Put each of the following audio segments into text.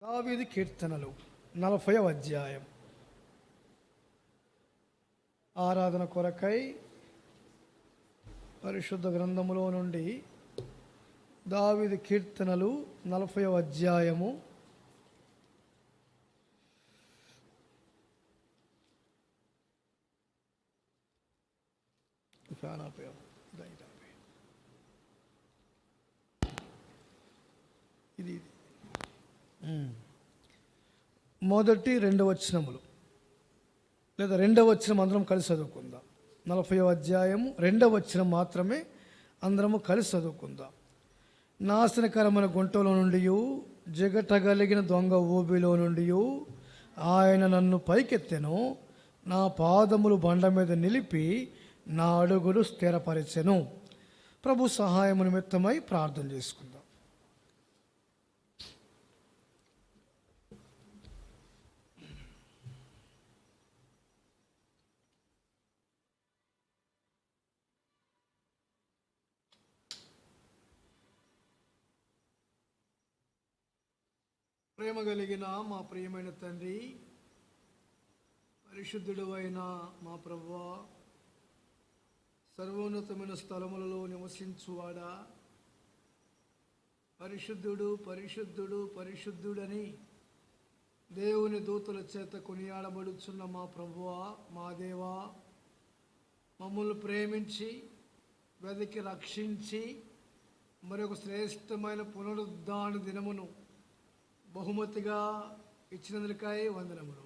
దావీదు కీర్తనలు 40వ అధ్యాయం. ఆరాధన కొరకై పరిశుద్ధ గ్రంథములో నుండి దావీదు కీర్తనలు 40వ అధ్యాయము. ఇది మొదటి రెండవ వచనములు లేదా రెండవ వచనం అందరం కలిసి చదువుకుందాం. 40వ అధ్యాయము రెండవ వచనం మాత్రమే అందరము కలిసి చదువుకుందాం. నాశనకరమైన గుంటలో నుండి, జగటగలిగిన దొంగ ఊబిలో నుండి ఆయన నన్ను పైకెత్తెను. నా పాదములు బండ మీద నిలిపి నా అడుగులు స్థిరపరిచెను. ప్రభు సహాయము నిమిత్తమై ప్రార్థన చేసుకుందాం. ప్రేమ కలిగిన మా ప్రియమైన తండ్రి, పరిశుద్ధుడు అయిన మా ప్రభువా, సర్వోన్నతమైన స్థలములలో నివసించువాడా, పరిశుద్ధుడు పరిశుద్ధుడు పరిశుద్ధుడని దేవుని దూతల చేత కొనియాడబడుచున్న మా ప్రభువా, మా దేవా, మమ్మల్ని ప్రేమించి వెతికి రక్షించి మరొక శ్రేష్టమైన పునరుద్ధాన దినమును బహుమతిగా ఇచ్చినందుకై వందనములు.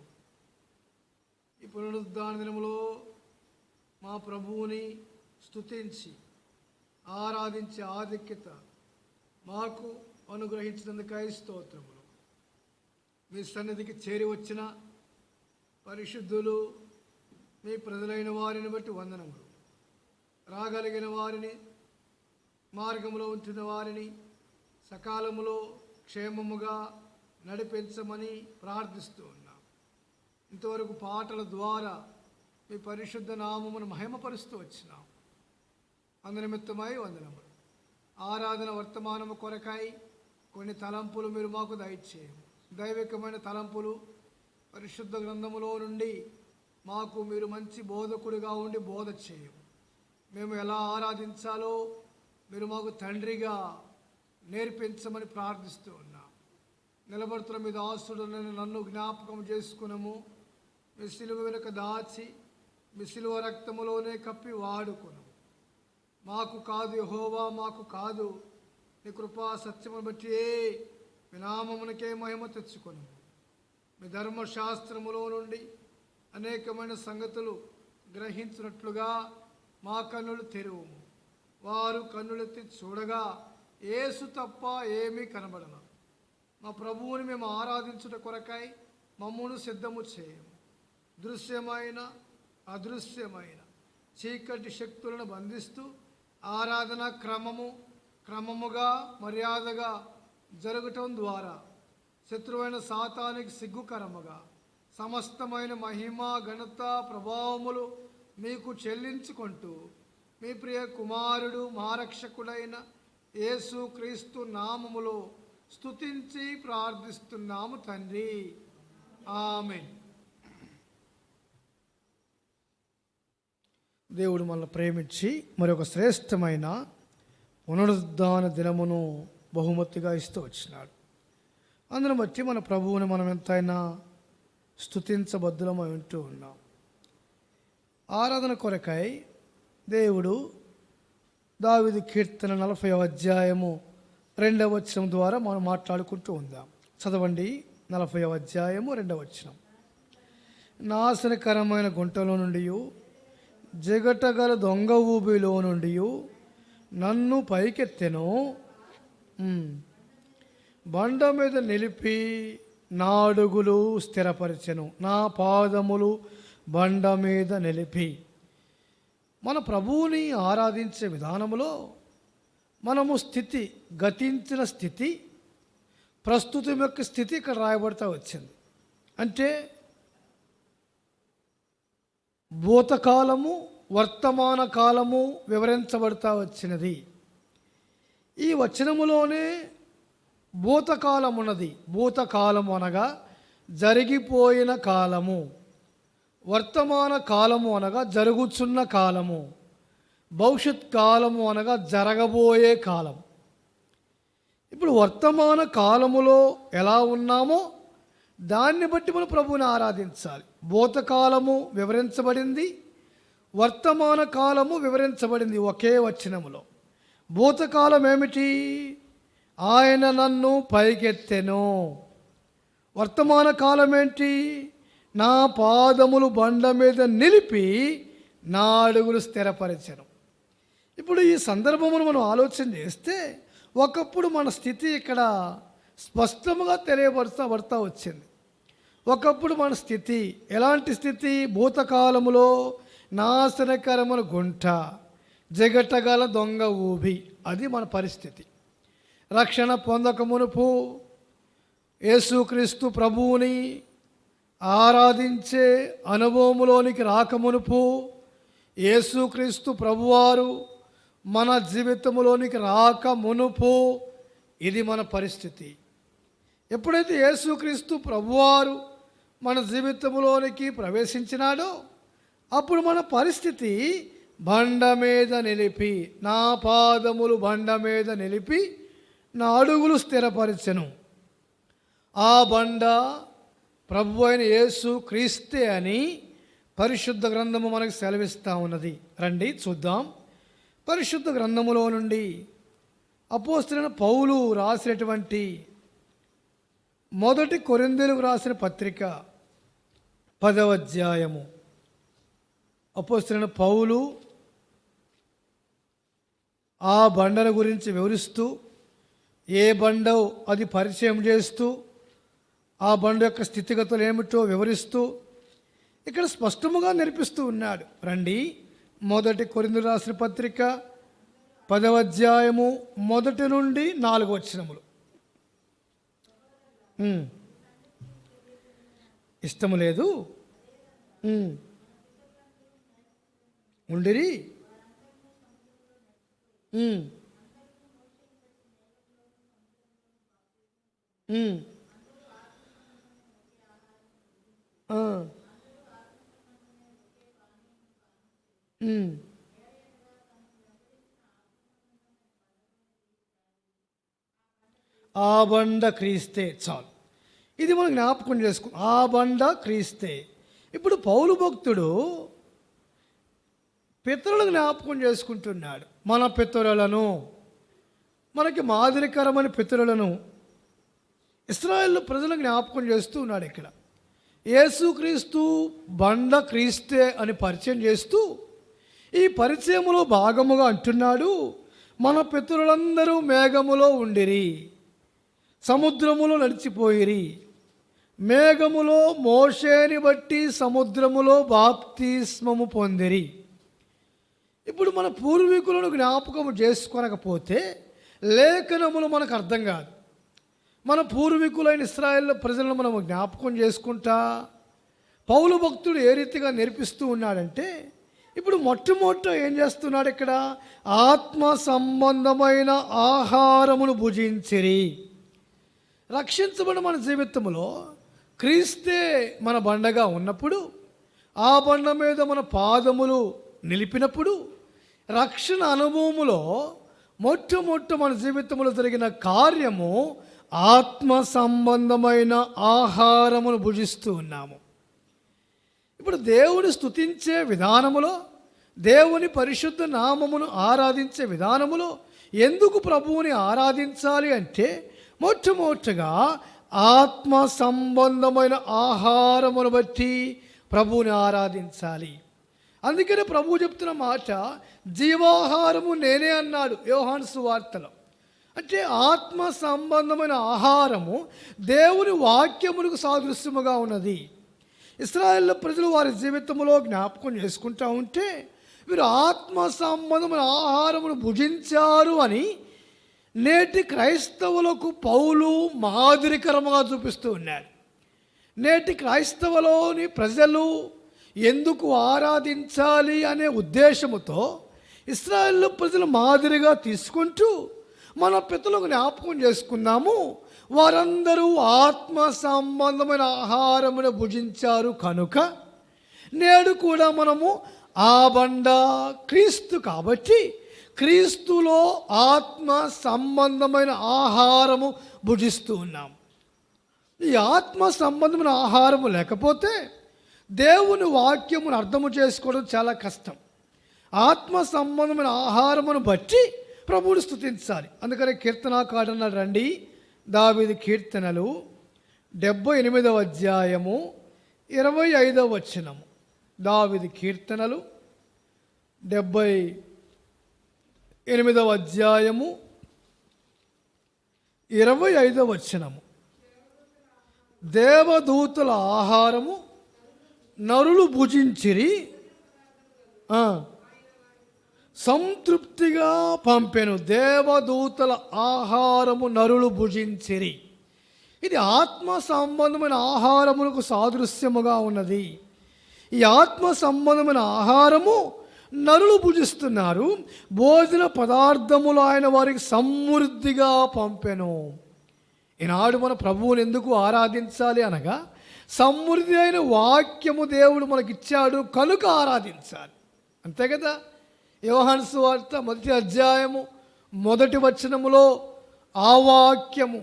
ఈ పునరుద్ధాన దినములో మా ప్రభువుని స్తుతించి ఆరాధించే ఆధిక్యత మాకు అనుగ్రహించినందుకై స్తోత్రములు. మీ సన్నిధికి చేరి వచ్చిన పరిశుద్ధులు మీ ప్రజలైన వారిని బట్టి వందనములు. రాగలిగిన వారిని, మార్గంలో ఉంచిన వారిని సకాలములో క్షేమముగా నడిపించమని ప్రార్థిస్తూ ఉన్నాం. ఇంతవరకు పాటల ద్వారా మీ పరిశుద్ధ నామమును మహిమపరుస్తూ వచ్చినాం. అందునిమిత్తమై వందనములు. ఆరాధన వర్తమానము కొరకై కొన్ని తలంపులు మీరు మాకు దయచేయము. దైవికమైన తలంపులు పరిశుద్ధ గ్రంథములో నుండి మాకు మీరు మంచి బోధకుడిగా ఉండి బోధ చేయము. మేము ఎలా ఆరాధించాలో మీరు మాకు తండ్రిగా నేర్పించమని ప్రార్థిస్తూ ఉన్నాం. నిలబడుతున్న మీ దాసుడునని నన్ను జ్ఞాపకం చేసుకునము. మీ సిలువ వెనుక దాచి మీ సిలువ రక్తములోనే కప్పి వాడుకును. మాకు కాదు యెహోవా, మాకు కాదు, నీ కృపా సత్యమును బట్టి మీ నామమునకే మహిమ తెచ్చుకొను. మీ ధర్మశాస్త్రములో నుండి అనేకమైన సంగతులు గ్రహించినట్లుగా మా కన్నులు తెరువుము. వారు కన్నులెత్తి చూడగా యేసు తప్ప ఏమీ కనబడను. మా ప్రభువుని మేము ఆరాధించుట కొరకై మమ్మను సిద్ధము చేయము. దృశ్యమైన అదృశ్యమైన చీకటి శక్తులను బంధిస్తూ ఆరాధన క్రమముగా మర్యాదగా జరగటం ద్వారా శత్రువైన సాతానికి సిగ్గుకరముగా సమస్తమైన మహిమ ఘనత ప్రభావములు మీకు చెల్లించుకుంటూ మీ ప్రియ కుమారుడు మహారక్షకుడైన యేసు క్రీస్తు నామములో స్తుతించి ప్రార్థిస్తున్నాము తండ్రి, ఆమేన్. దేవుడు మనల్ని ప్రేమించి మరొక శ్రేష్టమైన పునరుద్ధాన దినమును బహుమతిగా ఇస్తూ వచ్చినాడు. అందును బట్టి మన ప్రభువుని మనం ఎంతైనా స్తుతించబద్దులమై ఉంటూ ఉన్నాం. ఆరాధన కొరకై దేవుడు దావీదు కీర్తన 40వ అధ్యాయము 2వ వచనం ద్వారా మనం మాట్లాడుకుంటూ ఉందాం. చదవండి. 40వ అధ్యాయము 2వ వచనం. నాశనకరమైన గుంటలో నుండి, జగటగల దొంగ ఊబిలో నుండి నన్ను పైకెత్తెను. బండ మీద నిలిపి నా అడుగులు స్థిరపరిచెను. నా పాదములు బండ మీద నిలిపి. మన ప్రభువుని ఆరాధించే విధానంలో మనము స్థితి, గతించిన స్థితి, ప్రస్తుతం యొక్క స్థితి ఇక్కడ రాయబడతా వచ్చింది. అంటే భూతకాలము, వర్తమాన కాలము వివరించబడతా వచ్చినది. ఈ వచనములోనే భూతకాలమున్నది. భూతకాలము అనగా జరిగిపోయిన కాలము, వర్తమాన కాలము అనగా జరుగుచున్న కాలము, భవిష్యత్ కాలము అనగా జరగబోయే కాలం. ఇప్పుడు వర్తమాన కాలములో ఎలా ఉన్నామో దాన్ని బట్టి మనం ప్రభువుని ఆరాధించాలి. భూతకాలము వివరించబడింది, వర్తమాన కాలము వివరించబడింది ఒకే వచనములో. భూతకాలం ఏమిటి? ఆయన నన్ను పైకెత్తెను. వర్తమాన కాలం ఏంటి? నా పాదములు బండ మీద నిలిపి నా అడుగులు స్థిరపరిచెను. ఇప్పుడు ఈ సందర్భమును మనం ఆలోచన చేస్తే ఒకప్పుడు మన స్థితి ఇక్కడ స్పష్టంగా తెలియబడతా వచ్చింది. ఒకప్పుడు మన స్థితి ఎలాంటి స్థితి? భూతకాలములో నాశనకరమైన గుంట, జగటగల దొంగ ఊబి, అది మన పరిస్థితి. రక్షణ పొందక మునుపు యేసుక్రీస్తు ప్రభువుని ఆరాధించే అనుభవములోనికి రాకమునుపు, యేసుక్రీస్తు ప్రభువారు మన జీవితంలోనికి రాక మునుపు ఇది మన పరిస్థితి. ఎప్పుడైతే యేసుక్రీస్తు ప్రభువారు మన జీవితంలోనికి ప్రవేశించినాడో అప్పుడు మన పరిస్థితి బండ మీద నిలిపి, నా పాదములు బండ మీద నిలిపి నా అడుగులు స్థిరపరిచెను. ఆ బండ ప్రభు అయిన యేసు క్రీస్తే అని పరిశుద్ధ గ్రంథము మనకు సెలవిస్తూ ఉన్నది. రండి చూద్దాం. పరిశుద్ధ గ్రంథములో నుండి అపోస్తలుడైన పౌలు రాసినటువంటి మొదటి కొరింథీయులకు రాసిన పత్రిక 10వ అధ్యాయము. అపోస్తలుడైన పౌలు ఆ బండల గురించి వివరిస్తూ, ఏ బండో అది పరిచయం చేస్తూ, ఆ బండ యొక్క స్థితిగతులు ఏమిటో వివరిస్తూ ఇక్కడ స్పష్టముగా నేర్పిస్తూ ఉన్నాడు. రండి, మొదటి కొరింథీయులకు రాసిన పత్రిక 10వ అధ్యాయము 1 నుండి 4 వచనములు. ఇష్టము లేదు ఉండిరి, ఆ బండ క్రీస్తే. చాలు, ఇది మనం జ్ఞాపకం చేసుకో. ఆ బండ క్రీస్తే. ఇప్పుడు పౌలు భక్తుడు పితరులను జ్ఞాపకం చేసుకుంటున్నాడు. మన పితరులను, మనకి మాదిరికరమైన పితరులను ఇశ్రాయేలు ప్రజలను జ్ఞాపకం చేస్తూ ఉన్నాడు. ఇక్కడ యేసుక్రీస్తు బండ క్రీస్తే అని పరిచయం చేస్తూ ఈ పరిచయములో భాగముగా అంటున్నాడు, మన పితరులందరూ మేఘములో ఉండిరి, సముద్రములో నడిచిపోయిరి, మేఘములో మోషేని బట్టి సముద్రములో బాప్తిస్మము పొందిరి. ఇప్పుడు మన పూర్వీకులను జ్ఞాపకం చేసుకోనకపోతే లేఖనములు మనకు అర్థం కాదు. మన పూర్వీకులైన ఇశ్రాయేలు ప్రజలను మనం జ్ఞాపకం చేసుకుంటా పౌలు భక్తుడు ఏ రీతిగా నేర్పిస్తూ ఉన్నాడంటే, ఇప్పుడు మొట్టమొదట ఏం చేస్తున్నాడు ఇక్కడ? ఆత్మ సంబంధమైన ఆహారమును భుజించిరి. రక్షించబడిన మన జీవితంలో క్రీస్తే మన బండగా ఉన్నప్పుడు, ఆ బండ మీద మన పాదములు నిలిపినప్పుడు, రక్షణ అనుభవములో మొట్టమొదట మన జీవితంలో జరిగిన కార్యము ఆత్మ సంబంధమైన ఆహారమును భుజిస్తూ ఉన్నాము. ఇప్పుడు దేవుని స్తుతించే విధానములో, దేవుని పరిశుద్ధ నామమును ఆరాధించే విధానములో ఎందుకు ప్రభువుని ఆరాధించాలి అంటే, మొట్టమొదటిగా ఆత్మ సంబంధమైన ఆహారమును బట్టి ప్రభువుని ఆరాధించాలి. అందుకనే ప్రభువు చెప్తున్న మాట, జీవాహారము నేనే అన్నాడు యోహాను సువార్తలో. అంటే ఆత్మ సంబంధమైన ఆహారము దేవుని వాక్యములకు సాదృశ్యముగా ఉన్నది. ఇశ్రాయేలు ప్రజలు వారి జీవితంలో జ్ఞాపకం చేసుకుంటూ ఉంటే వీరు ఆత్మ సంబంధమైన ఆహారమును భుజించారు అని నేటి క్రైస్తవులకు పౌలు మాదిరికరముగా చూపిస్తూ ఉన్నాడు. నేటి క్రైస్తవులోని ప్రజలు ఎందుకు ఆరాధించాలి అనే ఉద్దేశముతో ఇశ్రాయేలు ప్రజలు మాదిరిగా తీసుకుంటూ మన పితరులకు జ్ఞాపకం చేసుకున్నాము. వారందరూ ఆత్మ సంబంధమైన ఆహారమును భుజించారు కనుక నేడు కూడా మనము ఆ బండ క్రీస్తు కాబట్టి క్రీస్తులో ఆత్మ సంబంధమైన ఆహారము భుజిస్తూ ఉన్నాం. ఈ ఆత్మ సంబంధమైన ఆహారము లేకపోతే దేవుని వాక్యమును అర్థము చేసుకోవడం చాలా కష్టం. ఆత్మ సంబంధమైన ఆహారమును బట్టి ప్రభువుని స్తుతించాలి. అందుకని కీర్తనాకారుడు అన్నాడు, రండి దావీదు కీర్తనలు 78వ అధ్యాయము 25వ వచనము. దావీదు కీర్తనలు 78వ అధ్యాయము 25వ వచనము. దేవదూతల ఆహారము నరులు భుజించిరి, సంతృప్తిగా పంపెను. దేవదూతల ఆహారము నరులు భుజించిరి. ఇది ఆత్మ సంబంధమైన ఆహారములకు సాదృశ్యముగా ఉన్నది. ఈ ఆత్మ సంబంధమైన ఆహారము నరులు భుజిస్తున్నారు. భోజన పదార్థములు ఆయన వారికి సమృద్ధిగా పంపెను. ఈనాడు మన ప్రభువుని ఎందుకు ఆరాధించాలి అనగా, సమృద్ధి అయిన వాక్యము దేవుడు మనకిచ్చాడు కనుక ఆరాధించాలి. అంతే కదా. యోహాను సువార్త 1వ అధ్యాయము 1వ వచనములో ఆ వాక్యము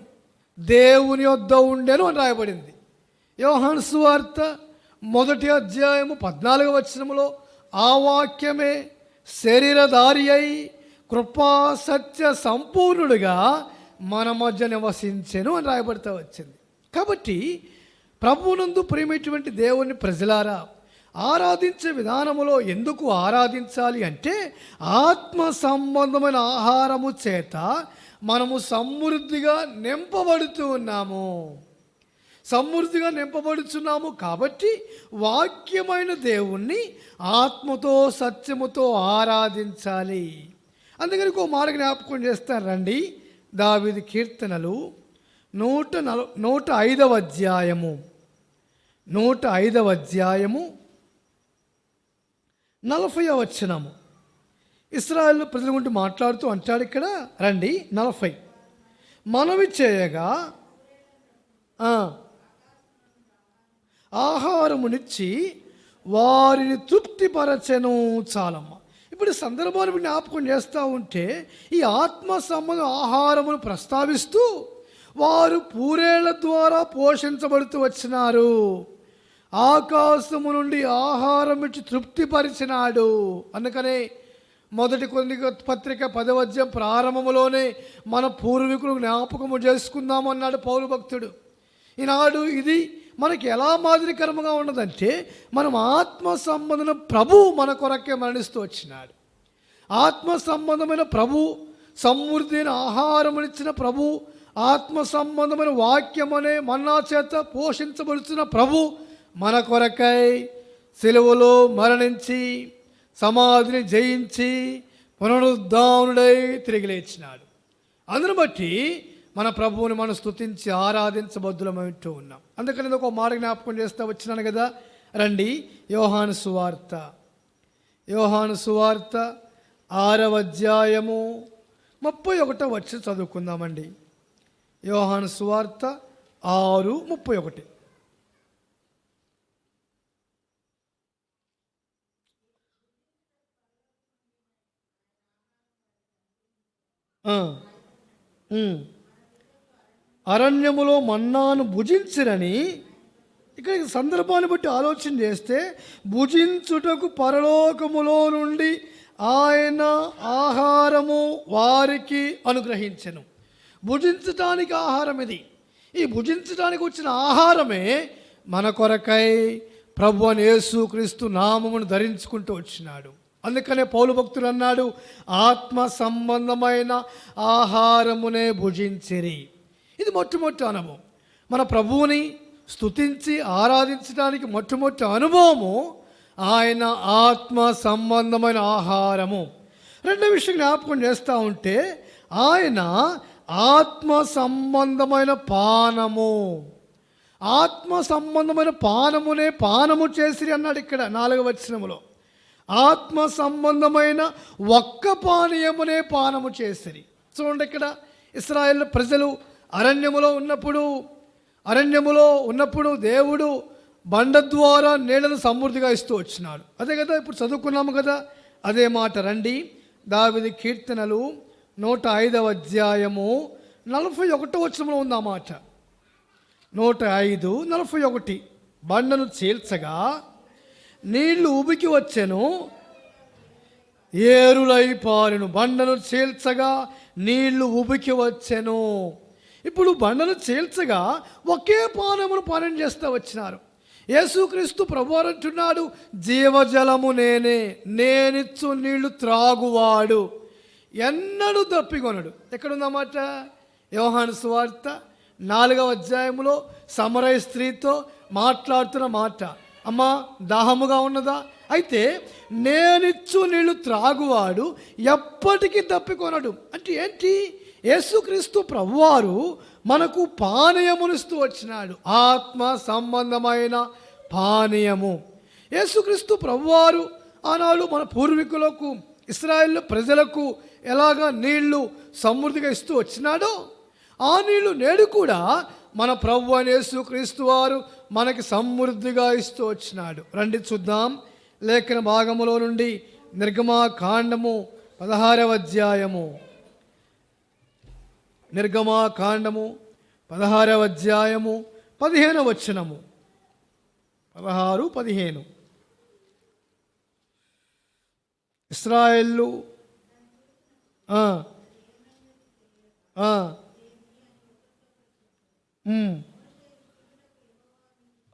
దేవుని యొద్ద ఉండెను అని రాయబడింది. యోహాను సువార్త 1వ అధ్యాయము 14వ వచనములో ఆ వాక్యమే శరీరధారి అయి కృపా సత్య సంపూర్ణుడిగా మన మధ్య నివసించెను అని రాయబడుతూ వచ్చింది. కాబట్టి ప్రభువునందు ప్రేమటువంటి దేవుని ప్రజలారా, ఆరాధించే విధానములో ఎందుకు ఆరాధించాలి అంటే, ఆత్మ సంబంధమైన ఆహారము చేత మనము సమృద్ధిగా నింపబడుతూ ఉన్నాము. సమృద్ధిగా నింపబడుచున్నాము కాబట్టి వాక్యమైన దేవుణ్ణి ఆత్మతో సత్యముతో ఆరాధించాలి. అందుకని ఒక మాట జ్ఞాపకం చేస్తారు, రండి దావీదు కీర్తనలు 105వ అధ్యాయము 105వ అధ్యాయము 40వ వచనము. ఇశ్రాయేలు ప్రజల గురించి మాట్లాడుతూ అంటాడు ఇక్కడ, రండి 40. మనవి చేయగా ఆహారమునిచ్చి వారిని తృప్తిపరచెను. చాలమ్మ. ఇప్పుడు సందర్భాన్ని జ్ఞాపకం చేస్తూ ఉంటే ఈ ఆత్మ సంబంధ ఆహారమును ప్రస్తావిస్తూ వారు పూరేళ్ల ద్వారా పోషించబడుతూ వచ్చినారు. ఆకాశము నుండి ఆహారం ఇచ్చి తృప్తిపరిచినాడు. అందుకనే 1 కొరింథీ పత్రిక 10వ అధ్యాయం ప్రారంభములోనే మన పూర్వీకులు జ్ఞాపకము చేసుకుందామన్నాడు పౌలు భక్తుడు. ఈనాడు ఇది మనకి ఎలా మాదిరికరముగా ఉన్నదంటే, మనం ఆత్మ సంబంధమైన ప్రభు మన కొరకే మరణిస్తూ వచ్చినాడు. ఆత్మ సంబంధమైన ప్రభు, సమృద్ధి అయిన ఆహారమునిచ్చిన ప్రభు, ఆత్మ సంబంధమైన వాక్యం అనే మన్నా చేత పోషించబడుతున్న ప్రభు మన కొరకై సిలువలో మరణించి సమాధిని జయించి పునరుద్ధానుడై తిరిగి లేచినాడు. అందును బట్టి మన ప్రభువుని మనం స్తుతించి ఆరాధించబద్దులమంటూ ఉన్నాం. అందుకని ఒక మాట జ్ఞాపకం చేస్తూ వచ్చినాను కదా, రండి యోహాను సువార్త 6వ అధ్యాయము 31వ వచనం చదువుకుందామండి. యోహాను సువార్త 6:31. అరణ్యములో మన్నాను భుజించిరని. ఇక్కడ సందర్భాన్ని బట్టి ఆలోచన చేస్తే, భుజించుటకు పరలోకములో నుండి ఆయన ఆహారము వారికి అనుగ్రహించెను. భుజించటానికి ఆహారం ఇది. ఈ భుజించడానికి వచ్చిన ఆహారమే మన కొరకై ప్రభు అని యేసుక్రీస్తు నామమును ధరించుకుంటూ వచ్చినాడు. అందుకనే పౌలు భక్తుడు అన్నాడు, ఆత్మ సంబంధమైన ఆహారమునే భుజించిరి. ఇది మొట్టమొదటి అనుభవం. మన ప్రభువుని స్తుతించి ఆరాధించడానికి మొట్టమొదటి అనుభవము ఆయన ఆత్మ సంబంధమైన ఆహారము. రెండో విషయం జ్ఞాపకం చేస్తూ ఉంటే, ఆయన ఆత్మ సంబంధమైన పానము. ఆత్మ సంబంధమైన పానమునే పానము చేసిరి అన్నాడు ఇక్కడ 4వ వచనములో. ఆత్మ సంబంధమైన ఒక్క పానీయమునే పానము చేసిరి. చూడండి, ఇక్కడ ఇశ్రాయేలు ప్రజలు అరణ్యములో ఉన్నప్పుడు దేవుడు బండ ద్వారా నీళ్లను సమృద్ధిగా ఇస్తూ వచ్చినాడు. అదే కదా ఇప్పుడు చదువుకున్నాము కదా, అదే మాట. రండి, దావీదు కీర్తనలు 105వ అధ్యాయము 41వ వచనంలో ఉంది ఆ మాట. 105:41. బండను చీల్చగా నీళ్లు ఉబికి వచ్చెను, ఏరులై పారెను. బండను చీల్చగా నీళ్లు ఉబికి వచ్చెను. ఇప్పుడు బండను చీల్చగా ఒకే పానమును పానం చేస్తూ వచ్చినారు. యేసుక్రీస్తు ప్రభువారు అంటున్నాడు, జీవజలము నేనే, నేనిచ్చు నీళ్లు త్రాగువాడు ఎన్నడూ దప్పికొనడు. ఎక్కడుందన్నమాట? యోహాను సువార్త 4వ అధ్యాయంలో సమరయ స్త్రీతో మాట్లాడుతున్న మాట. అమ్మా, దాహముగా ఉన్నదా? అయితే నేనిచ్చు నీళ్లు త్రాగువాడు ఎప్పటికీ దప్పికొనడు. అంటే ఏంటి? యేసుక్రీస్తు ప్రభువారు మనకు పానీయమునిస్తూ వచ్చినాడు, ఆత్మ సంబంధమైన పానీయము. యేసుక్రీస్తు ప్రభువారు ఆనాడు మన పూర్వీకులకు, ఇశ్రాయేలు ప్రజలకు ఎలాగా నీళ్లు సమృద్ధిగా ఇస్తూ వచ్చినాడో ఆ నీళ్లు నేడు కూడా మన ప్రభు అయిన యేసుక్రీస్తు వారు మనకి సమృద్ధిగా ఇస్తూ వచ్చినాడు. రండి చూద్దాం లేఖన భాగములో నుండి నిర్గమాకాండము 16వ అధ్యాయము. నిర్గమాకాండము 16వ అధ్యాయము 15వ వచనము. 16-15. ఇశ్రాయేలు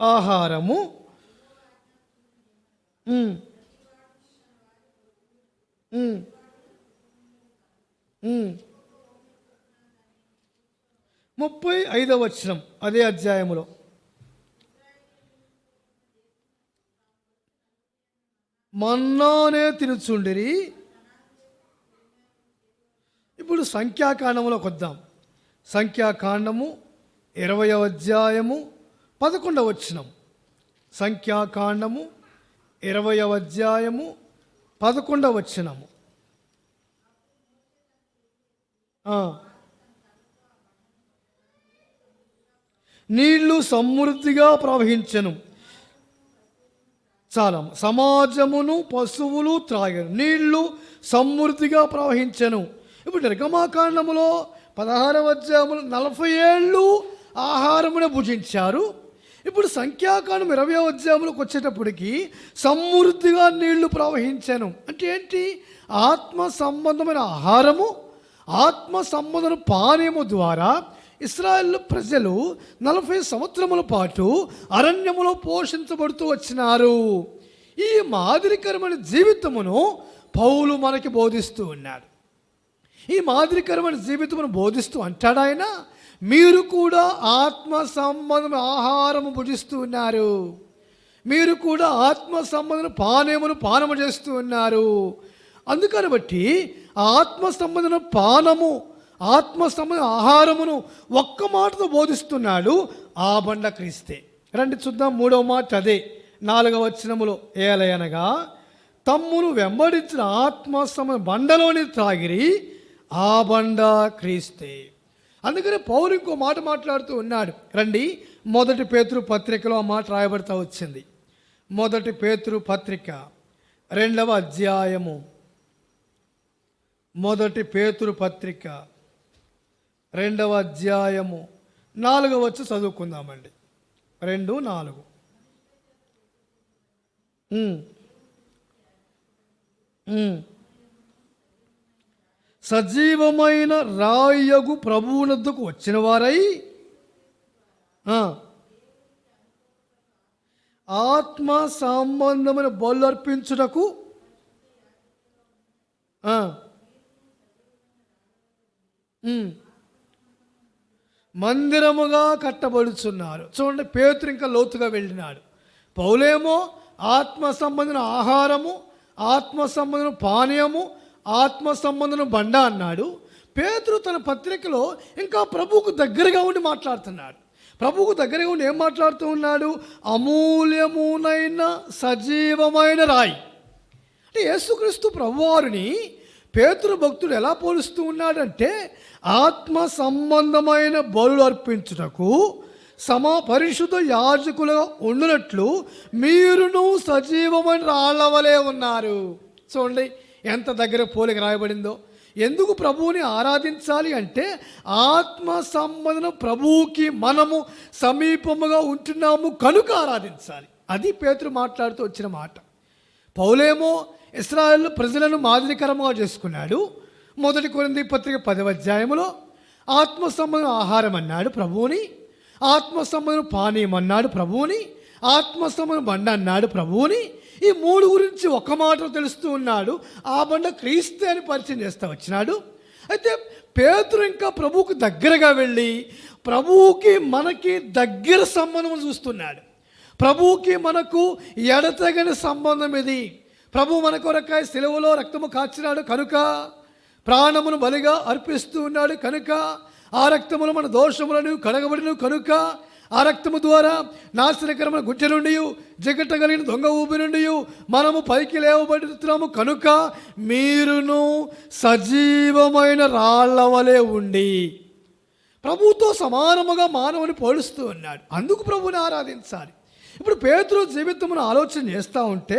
ఆహారము 35వ వచనం అదే అధ్యాయములో. మన్నానే తినుచుండిరి. ఇప్పుడు సంఖ్యాకాండములోకి వద్దాం. సంఖ్యాకాండము 20వ అధ్యాయము 11వ వచనం. సంఖ్యాకాండము 20వ అధ్యాయము 11వ వచనము. నీళ్లు సమృద్ధిగా ప్రవహించెను, చాలా సమాజమును పశువులు త్రాగారు. నీళ్లు సమృద్ధిగా ప్రవహించెను. ఇప్పుడు నిర్గమాకాండములో 16వ అధ్యాయములు 40 ఏళ్ళు ఆహారమునే భుజించారు. ఇప్పుడు సంఖ్యాకాండం 20వ అధ్యాయంలోకి వచ్చేటప్పటికి సమృద్ధిగా నీళ్లు ప్రవహించాను. అంటే ఏంటి? ఆత్మ సంబంధమైన ఆహారము, ఆత్మ సంబంధమైన పానీయము ద్వారా ఇశ్రాయేలు ప్రజలు 40 సంవత్సరముల పాటు అరణ్యములో పోషించబడుతూ వచ్చినారు. ఈ మాదిరికరమైన జీవితమును పౌలు మనకి బోధిస్తూ ఉన్నాడు. ఈ మాదిరికరమైన జీవితమును బోధిస్తూ అంటాడు ఆయన, మీరు కూడా ఆత్మ సంబంధమైన ఆహారము భుజిస్తూ ఉన్నారు, మీరు కూడా ఆత్మ సంబంధమైన పానీయమును పానము చేస్తూ ఉన్నారు. అందుకని బట్టి ఆత్మ సంబంధమైన పానము, ఆత్మ సంబంధ ఆహారమును ఒక్క మాటతో బోధిస్తున్నాడు, ఆ బండ క్రీస్తే. రండి చూద్దాం 3వ మాట, అదే 4వ వచనములో. ఏలయనగా తమ్మును వెంబడించిన ఆత్మ సంబంధ బండలోని త్రాగిరి, ఆ బండ క్రీస్తే. అందుకని పౌలు ఇంకో మాట మాట్లాడుతూ ఉన్నాడు. రండి 1 పేతురు పత్రికలో ఆ మాట రాయబడతా వచ్చింది. 1 పేతురు పత్రిక 2వ అధ్యాయము. 1 పేతురు పత్రిక 2వ అధ్యాయము 4వ వచనం చదువుకుందామండి. 2:4. సజీవమైన రాయగు ప్రభువునద్దుకు వచ్చిన వారై ఆత్మ సంబంధమైన బలు అర్పించుటకు మందిరముగా కట్టబడుచున్నారు. చూడండి, పేతురు ఇంకా లోతుగా వెళ్ళినాడు. పౌలేమో ఆత్మ సంబంధమైన ఆహారము, ఆత్మ సంబంధమైన పానీయము, ఆత్మ సంబంధం బండ అన్నాడు. పేతురు తన పత్రికలో ఇంకా ప్రభువుకు దగ్గరగా ఉండి మాట్లాడుతున్నాడు. ప్రభువుకు దగ్గరగా ఉండి ఏం మాట్లాడుతూ ఉన్నాడు? అమూల్యమునైన సజీవమైన రాయి. అంటే యేసుక్రీస్తు ప్రభువారిని పేతురు భక్తుడు ఎలా పోలుస్తూ ఉన్నాడంటే, ఆత్మ సంబంధమైన బలులు అర్పించుటకు పరిశుద్ధ యాజకులుగా ఉండునట్లు మీరును సజీవమైన రాళ్ల వలె ఉన్నారు. చూడండి ఎంత దగ్గర పోలిక రాయబడిందో. ఎందుకు ప్రభువుని ఆరాధించాలి అంటే, ఆత్మ సంబంధం ప్రభువుకి మనము సమీపముగా ఉంటున్నాము కనుక ఆరాధించాలి. అది పేతురు మాట్లాడుతూ వచ్చిన మాట. పౌలేమో ఇశ్రాయేలు ప్రజలను మాదిరికరంగా చేసుకున్నాడు. 1 కొరింథీ పత్రిక 10వ అధ్యాయములో ఆత్మ సంబంధం ఆహారం అన్నాడు ప్రభువుని, ఆత్మ సంబంధం పానీయం అన్నాడు ప్రభువుని, ఆత్మ సంబంధం బండ అన్నాడు ప్రభువుని. ఈ 3 గురించి ఒక్క మాటలో తెలుస్తూ ఉన్నాడు. ఆ బండ క్రీస్తే అని పరిచయం చేస్తూ వచ్చినాడు. అయితే పేతురు ఇంకా ప్రభువుకు దగ్గరగా వెళ్ళి ప్రభువుకి మనకి దగ్గర సంబంధం చూస్తున్నాడు. ప్రభువుకి మనకు ఎడతెగని సంబంధం ఇది. ప్రభు మన కొరకాయ సిలువలో రక్తము కార్చినాడు కనుక, ప్రాణమును బలిగా అర్పిస్తూ ఉన్నాడు కనుక, ఆ రక్తములు మన దోషములను కడగబడిన కనుక, ఆ రక్తము ద్వారా నాశనకరమైన గుంటె నుండి, జిగటగలిగిన దొంగ ఊపి నుండి మనము పైకి లేవబడుతున్నాము కనుక, మీరును సజీవమైన రాళ్ల వలె ఉండి ప్రభువుతో సమానముగా మానవుని పోలుస్తూ ఉన్నాడు. అందుకు ప్రభువుని ఆరాధించాలి. ఇప్పుడు పేతురు జీవితమును ఆలోచన చేస్తూ ఉంటే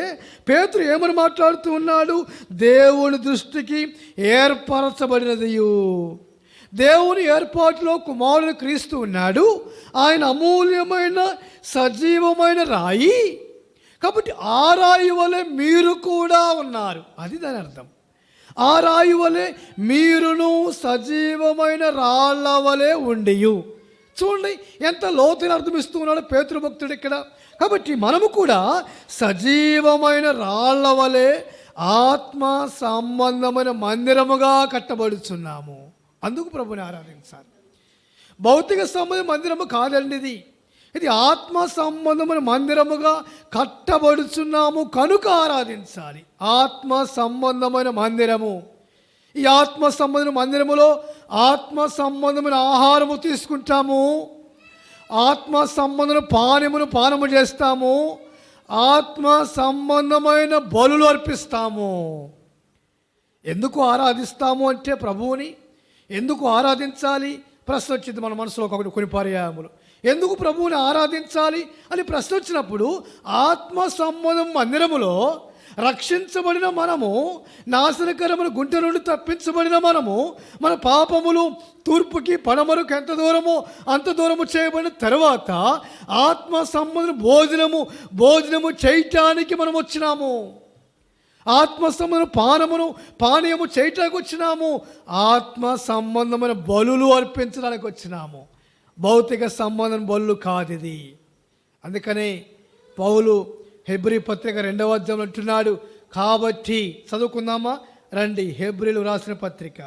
పేతురు ఏమని మాట్లాడుతూ ఉన్నాడు? దేవుని దృష్టికి ఏర్పరచబడినదియు, దేవుని ఏర్పాటులో కుమారుడు క్రీస్తు ఉన్నాడు. ఆయన అమూల్యమైన సజీవమైన రాయి కాబట్టి ఆ రాయి వలె మీరు కూడా ఉన్నారు. అది దాని అర్థం. ఆ రాయి వలె మీరును సజీవమైన రాళ్ల వలె ఉండియు. చూడండి ఎంత లోతుని అర్థమిస్తూ ఉన్నాడు పేతురు భక్తుడు ఇక్కడ. కాబట్టి మనము కూడా సజీవమైన రాళ్ల వలె ఆత్మ సంబంధమైన మందిరముగా కట్టబడుచున్నాము. అందుకు ప్రభుని ఆరాధించాలి. భౌతిక సంబంధం మందిరము కాదండి ఇది. ఇది ఆత్మ సంబంధమైన మందిరముగా కట్టబడుచున్నాము కనుక ఆరాధించాలి. ఆత్మ సంబంధమైన మందిరము. ఈ ఆత్మ సంబంధమైన మందిరములో ఆత్మ సంబంధమైన ఆహారము తీసుకుంటాము, ఆత్మ సంబంధమైన పానము చేస్తాము, ఆత్మ సంబంధమైన బలులు అర్పిస్తాము. ఎందుకు ఆరాధిస్తాము అంటే ప్రభువుని ఎందుకు ఆరాధించాలి ప్రశ్న వచ్చింది మన మనసులో కొన్ని పర్యాయములు. ఎందుకు ప్రభువుని ఆరాధించాలి అని ప్రశ్న వచ్చినప్పుడు, ఆత్మ సంబంధం మందిరములో రక్షించబడిన మనము, నాశనకరమైన గుంట నుండి తప్పించబడిన మనము, మన పాపములు తూర్పుకి పడమరకు ఎంత దూరమో అంత దూరము చేయబడిన తర్వాత ఆత్మ సంబంధం భోజనము చేయటానికి మనం వచ్చినాము. ఆత్మ సంబంధం పానీయము చేయటానికి వచ్చినాము. ఆత్మ సంబంధమైన బలులు అర్పించడానికి వచ్చినాము. భౌతిక సంబంధం బలులు కాదు ఇది. అందుకనే పౌలు హెబ్రీ పత్రిక 2వ అధ్యాయంలో అంటున్నాడు. కాబట్టి చదువుకుందామా రండి. హెబ్రీలకు రాసిన పత్రిక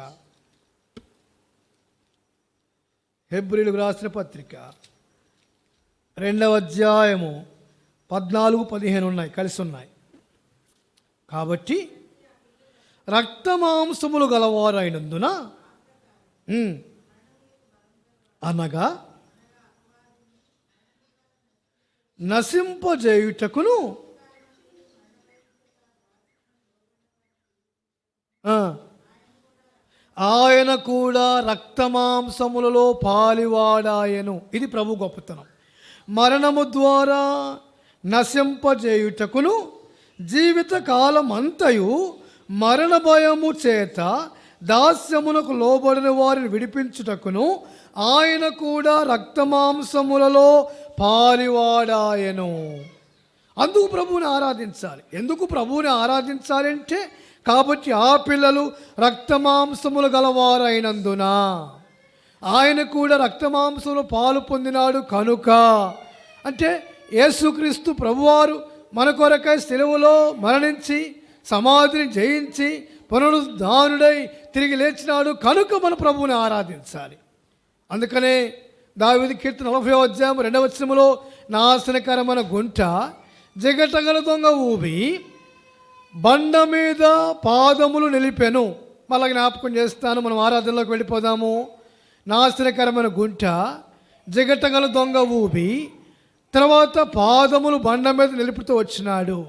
2వ అధ్యాయము 14-15 ఉన్నాయి, కలిసి ఉన్నాయి. కాబట్టి రక్తమాంసములు గలవారైనందున అనగా నశింపజేయుటకును ఆయన కూడా రక్తమాంసములలో పాలివాడాయను. ఇది ప్రభు గొప్పతనం. మరణము ద్వారా నశింపజేయుటకును జీవిత కాలం అంతయు మరణ భయము చేత దాస్యమునకు లోబడిన వారిని విడిపించుటకును ఆయన కూడా రక్తమాంసములలో పాలివాడాయను. అందుకు ప్రభువుని ఆరాధించాలి. ఎందుకు ప్రభువుని ఆరాధించాలి అంటే, కాబట్టి ఆ పిల్లలు రక్తమాంసములు గలవారైనందున ఆయన కూడా రక్తమాంసములు పాలు పొందినాడు కనుక. అంటే యేసుక్రీస్తు ప్రభువారు మన కొరకై సిలువలో మరణించి సమాధిని జయించి పునరుద్ధానుడై తిరిగి లేచినాడు కనుక మన ప్రభువుని ఆరాధించాలి. అందుకనే దావీదు కీర్తన 40వ అధ్యాయం 2వ వచనములో నాశనకరమైన గుంట జిగటగల దొంగ ఊబి బండ మీద పాదములు నిలిపెను. మళ్ళీ జ్ఞాపకం చేస్తాను, మనం ఆరాధనలోకి వెళ్ళిపోదాము. నాశనకరమైన గుంట జిగటగల దొంగ ఊబి తర్వాత పాదములు బండ మీద నిలుపుతూ వచ్చినాడు.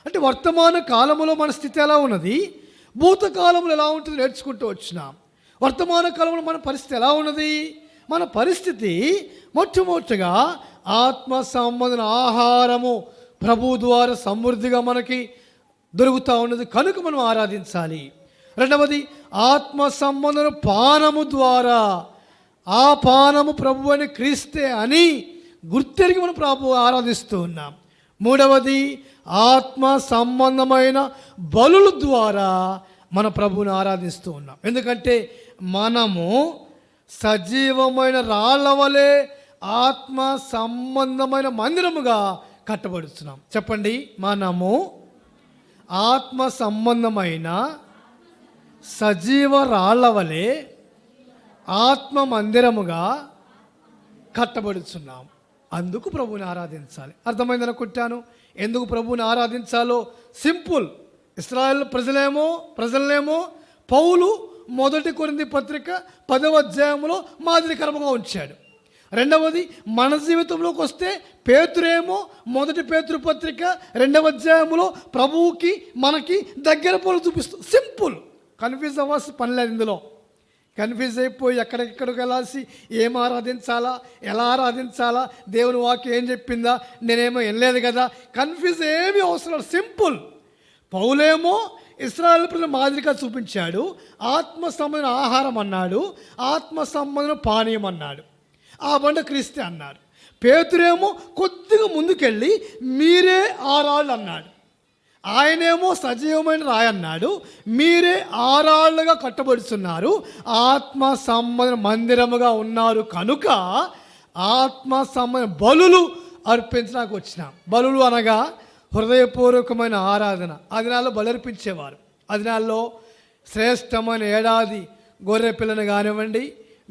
అంటే వర్తమాన కాలంలో మన స్థితి ఎలా ఉన్నది? భూతకాలంలో ఎలా ఉంటుందో నేర్చుకుంటూ వచ్చినాం. వర్తమాన కాలంలో మన పరిస్థితి ఎలా ఉన్నది? మన పరిస్థితి మొట్టమొదటిగా ఆత్మ సంబంధన ఆహారము ప్రభు ద్వారా సమృద్ధిగా మనకి దొరుకుతూ ఉన్నది కనుక మనం ఆరాధించాలి. రెండవది ఆత్మ సంబంధన పానము ద్వారా, ఆ పానము ప్రభు అని క్రీస్తే అని గుర్తెరిగి మనం ప్రభు ఆరాధిస్తూ ఉన్నాం. మూడవది ఆత్మ సంబంధమైన బలుల ద్వారా మన ప్రభువుని ఆరాధిస్తూ ఉన్నాం. ఎందుకంటే మనము సజీవమైన రాళ్ల వలె ఆత్మ సంబంధమైన మందిరముగా కట్టబడుతున్నాం. చెప్పండి, మనము ఆత్మ సంబంధమైన సజీవ రాళ్ల వలె ఆత్మ మందిరముగా కట్టబడుతున్నాం. అందుకు ప్రభువుని ఆరాధించాలి. అర్థమైంది అనుకుంటాను. ఎందుకు ప్రభువుని ఆరాధించాలో సింపుల్. ఇశ్రాయేల్ ప్రజలనేమో పౌలు 1 కొరింథీ పత్రిక 10వ అధ్యాయంలో మాదిరికరముగా ఉంచాడు. రెండవది మన జీవితంలోకి వస్తే పేతురేమో 1 పేతురు పత్రిక 2వ అధ్యాయంలో ప్రభువుకి మనకి దగ్గర పోలు చూపిస్తూ సింపుల్. కన్ఫ్యూజ్ అవ్వాల్సిన పని లేదు. ఇందులో కన్ఫ్యూజ్ అయిపోయి ఎక్కడికి వెళ్ళాల్సి, ఏం ఆరాధించాలా, ఎలా ఆరాధించాలా, దేవుని వాక్యం ఏం చెప్పిందా, నేనేమో వినలేదు కదా, కన్ఫ్యూజ్ ఏమీ అవసరం లేదు. సింపుల్. పౌలేమో ఇశ్రాయేలు ప్రజల మాదిరిగా చూపించాడు. ఆత్మ సంబంధమైన ఆహారం అన్నాడు, ఆత్మ సంబంధమైన పానీయం అన్నాడు, ఆ బండ క్రీస్తే అన్నాడు. పేతురేమో కొద్దిగా ముందుకెళ్ళి మీరే ఆరాళ్ళు అన్నాడు. ఆయనేమో సజీవమైన రాయి అన్నాడు, మీరే ఆరాళ్ళుగా కట్టబడుతున్నారు, ఆత్మ సంబంధ మందిరముగా ఉన్నారు కనుక ఆత్మ సంబంధ బలులు అర్పించడానికి వచ్చినాం. బలులు అనగా హృదయపూర్వకమైన ఆరాధన. ఆ దినాల్లో బలర్పించేవారు. ఆ దినాల్లో శ్రేష్టమైన ఏడాది గొర్రె పిల్లను కానివ్వండి,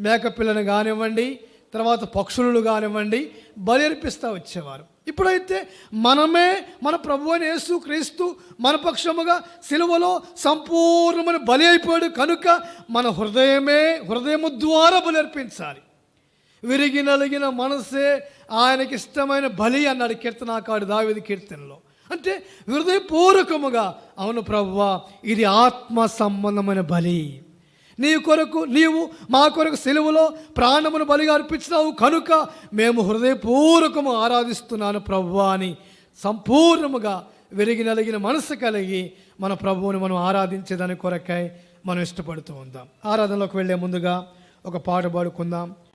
మేక పిల్లను కానివ్వండి, తర్వాత పక్షులను కానివ్వండి బలి అర్పిస్తూ వచ్చేవారు. ఇప్పుడైతే మనమే మన ప్రభు అయిన యేసు క్రీస్తు మన పక్షముగా సిలువలో సంపూర్ణమైన బలి అయిపోయాడు కనుక మన హృదయము ద్వారా బలి అర్పించాలి. విరిగి నలిగిన మనసే ఆయనకి ఇష్టమైన బలి అన్నాడు కీర్తనాకారుడు దావీదు కీర్తనలో. అంటే హృదయపూర్వకముగా, అవును ప్రభువా ఇది ఆత్మ సంబంధమైన బలి, నీవు మా కొరకు సిలువలో ప్రాణమును బలిగా అర్పించినావు కనుక మేము హృదయపూర్వకము ఆరాధిస్తున్నాను ప్రభువా అని సంపూర్ణముగా విరిగి నలిగిన మనసు కలిగి మన ప్రభువుని మనం ఆరాధించేదాని కొరకై మనం ఇష్టపడుతూ ఉందాం. ఆరాధనలోకి వెళ్ళే ముందుగా ఒక పాట పాడుకుందాం.